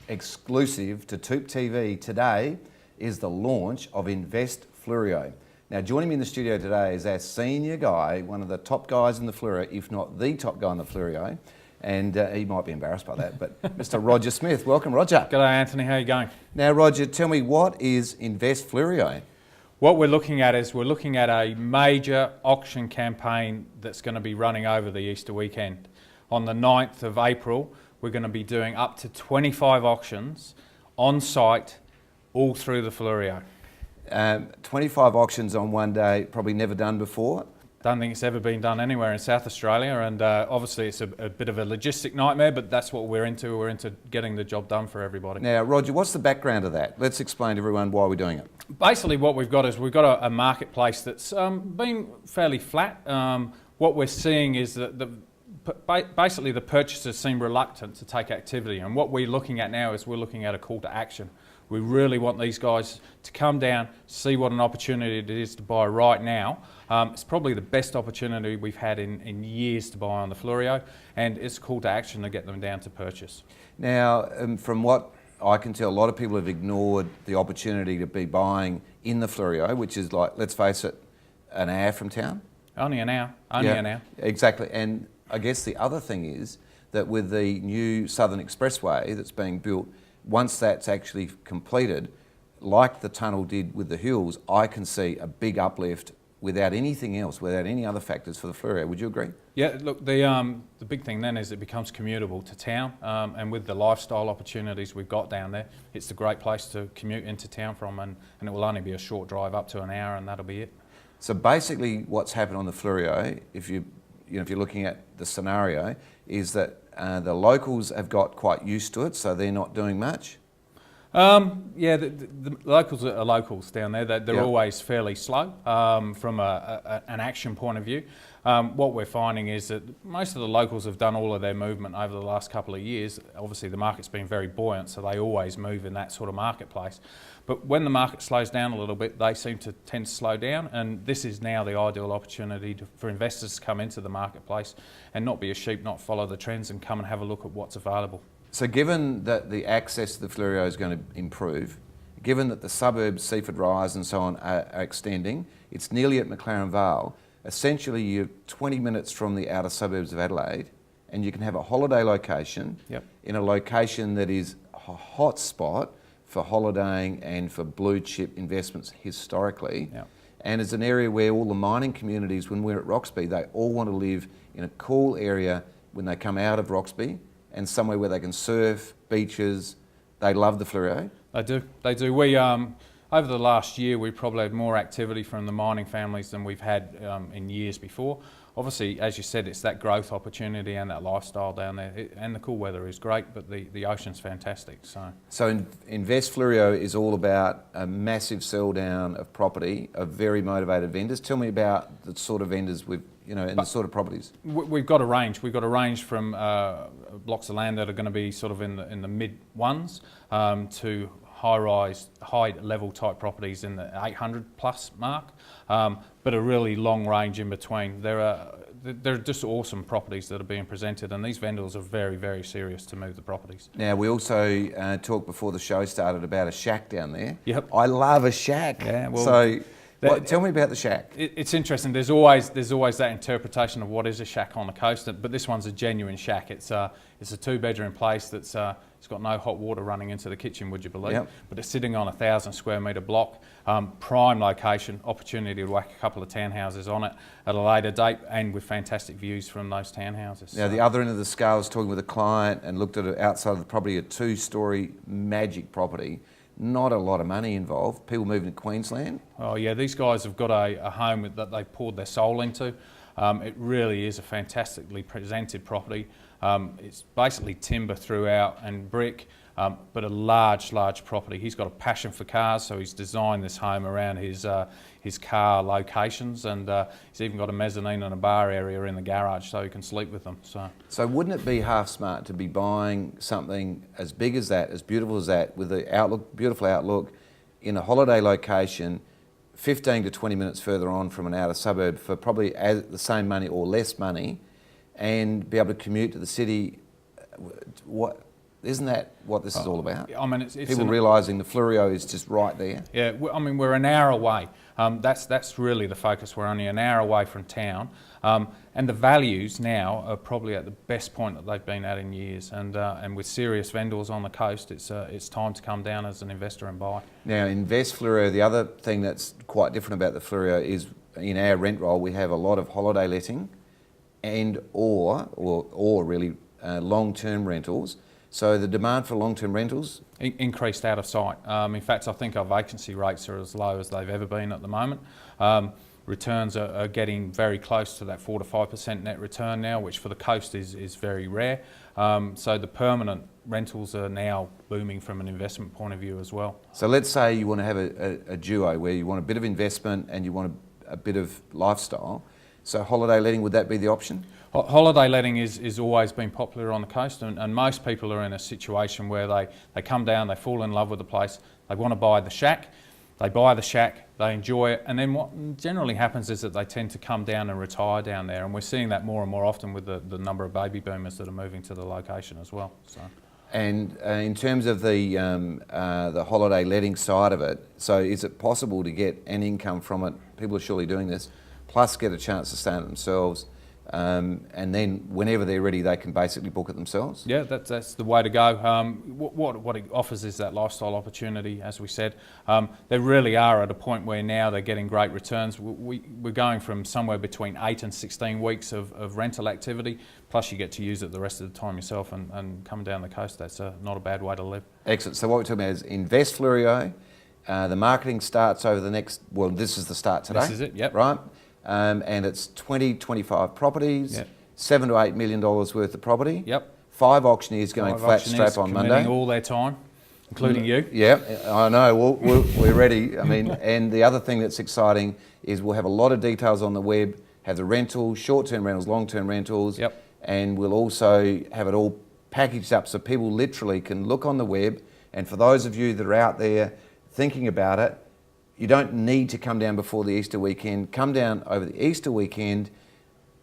exclusive to TOOP TV today is the launch of Invest Fluorio. Now, joining me in the studio today is our senior guy, one of the top guys in the Fluorio, if not the top guy in the Fluorio, and he might be embarrassed by that, but Mr. Roger Smith. Welcome, Roger. G'day, Anthony. How are you going? Now, Roger, tell me, what is Invest Fluorio? What we're looking at is we're looking at a major auction campaign that's going to be running over the Easter weekend. On the 9th of April, we're going to be doing up to 25 auctions on site all through the Fluorio. 25 auctions on one day, probably never done before. Don't think it's ever been done anywhere in South Australia, and obviously it's a bit of a logistic nightmare, but that's what we're into. We're into getting the job done for everybody. Now, Roger, what's the background of that? Let's explain to everyone why we're doing it. Basically what we've got is we've got a marketplace that's been fairly flat. What we're seeing is that basically the purchasers seem reluctant to take activity, and what we're looking at now is we're looking at a call to action. We really want these guys to come down, see what an opportunity it is to buy right now. It's probably the best opportunity we've had in years to buy on the Fluorio, and it's a call to action to get them down to purchase. Now, from what I can tell, a lot of people have ignored the opportunity to be buying in the Fluorio, which is like, let's face it, an hour from town. Only an hour, only an hour. Exactly, and I guess the other thing is that with the new Southern Expressway that's being built, once that's actually completed, like the tunnel did with the hills, I can see a big uplift without anything else, without any other factors for the Fluorio. Would you agree? Yeah, look, the big thing then is it becomes commutable to town, and with the lifestyle opportunities we've got down there, it's a great place to commute into town from, and it will only be a short drive up to an hour, and that'll be it. So basically what's happened on the Fluorio, if you're looking at the scenario, is that the locals have got quite used to it, so they're not doing much. Yeah, the locals are locals down there. They're always fairly slow from an action point of view. What we're finding is that most of the locals have done all of their movement over the last couple of years. Obviously the market's been very buoyant, so they always move in that sort of marketplace. But when the market slows down a little bit, they seem to tend to slow down, and this is now the ideal opportunity for investors to come into the marketplace and not be a sheep, not follow the trends, and come and have a look at what's available. So given that the access to the Fluorio is going to improve, given that the suburbs, Seaford Rise and so on are extending, it's nearly at McLaren Vale, essentially you're 20 minutes from the outer suburbs of Adelaide, and you can have a holiday location in a location that is a hot spot for holidaying and for blue chip investments historically. And it's an area where all the mining communities, when we're at Roxby, they all want to live in a cool area when they come out of Roxby, and somewhere where they can surf, beaches. They love the Fluorio. They do. We, over the last year, we probably had more activity from the mining families than we've had in years before. Obviously, as you said, it's that growth opportunity and that lifestyle down there, and the cool weather is great, but the ocean's fantastic. So Invest Fluorio is all about a massive sell down of property of very motivated vendors. Tell me about the sort of vendors and the sort of properties. We've got a range. We've got a range from blocks of land that are going to be sort of in the mid ones to high-rise, high-level type properties in the 800 plus mark, but a really long range in between. They're just awesome properties that are being presented, and these vendors are very, very serious to move the properties. Now, we also talked before the show started about a shack down there. Yep. I love a shack. Yeah, well, tell me about the shack. It's interesting. There's always that interpretation of what is a shack on the coast, but this one's a genuine shack. It's a two-bedroom place that's it's got no hot water running into the kitchen, would you believe? Yep. But it's sitting on a 1,000 square metre block, prime location, opportunity to whack a couple of townhouses on it at a later date, and with fantastic views from those townhouses. Now, the other end of the scale, I was talking with a client and looked at it outside of the property, a two-storey magic property. Not a lot of money involved. People moving to Queensland. Oh yeah, these guys have got a home that they poured their soul into. It really is a fantastically presented property. It's basically timber throughout and brick, but a large property. He's got a passion for cars, so he's designed this home around his car locations, and he's even got a mezzanine and a bar area in the garage so he can sleep with them. So wouldn't it be half smart to be buying something as big as that, as beautiful as that, with the outlook, beautiful outlook, in a holiday location, 15 to 20 minutes further on from an outer suburb for probably the same money or less money, and be able to commute to the city? Isn't that what this is all about? I mean, it's People realising the Fleurieu is just right there. Yeah, I mean, we're an hour away. That's really the focus. We're only an hour away from town. And the values now are probably at the best point that they've been at in years. And with serious vendors on the coast, it's time to come down as an investor and buy. Now, Invest Fleurieu, the other thing that's quite different about the Fleurieu is in our rent roll, we have a lot of holiday letting and or really long-term rentals. So the demand for long-term rentals? Increased out of sight. In fact, I think our vacancy rates are as low as they've ever been at the moment. Returns are getting very close to that 4 to 5% net return now, which for the coast is very rare. So the permanent rentals are now booming from an investment point of view as well. So let's say you want to have a duo where you want a bit of investment and you want a bit of lifestyle. So holiday letting, would that be the option? Holiday letting is always been popular on the coast, and most people are in a situation where they come down, they fall in love with the place, they want to buy the shack, they enjoy it, and then what generally happens is that they tend to come down and retire down there, and we're seeing that more and more often with the number of baby boomers that are moving to the location as well. So. And in terms of the holiday letting side of it, so is it possible to get an income from it? People are surely doing this, plus get a chance to stay on it themselves, and then whenever they're ready, they can basically book it themselves? Yeah, that's the way to go. What it offers is that lifestyle opportunity, as we said. They really are at a point where now they're getting great returns. We're going from somewhere between 8 and 16 weeks of rental activity, plus you get to use it the rest of the time yourself and come down the coast. That's not a bad way to live. Excellent. So what we're talking about is Invest Fleurieu. The marketing starts over the next, well, this is the start today. This is it, yep. Right? And it's 25 properties, yep. $7 to $8 million worth of property. Yep. 5 auctioneers going flat strap on Monday. Committing all their time, including you. Yeah, I know. We're ready. I mean, and the other thing that's exciting is we'll have a lot of details on the web, have the rentals, short-term rentals, long-term rentals, yep. And we'll also have it all packaged up so people literally can look on the web. And for those of you that are out there thinking about it, you don't need to come down before the Easter weekend. Come down over the Easter weekend,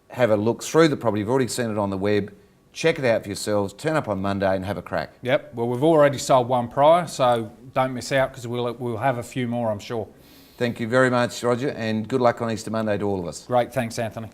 have a look through the property. You've already seen it on the web. Check it out for yourselves. Turn up on Monday and have a crack. Yep. Well, we've already sold one prior, so don't miss out because we'll have a few more, I'm sure. Thank you very much, Roger, and good luck on Easter Monday to all of us. Great. Thanks, Anthony.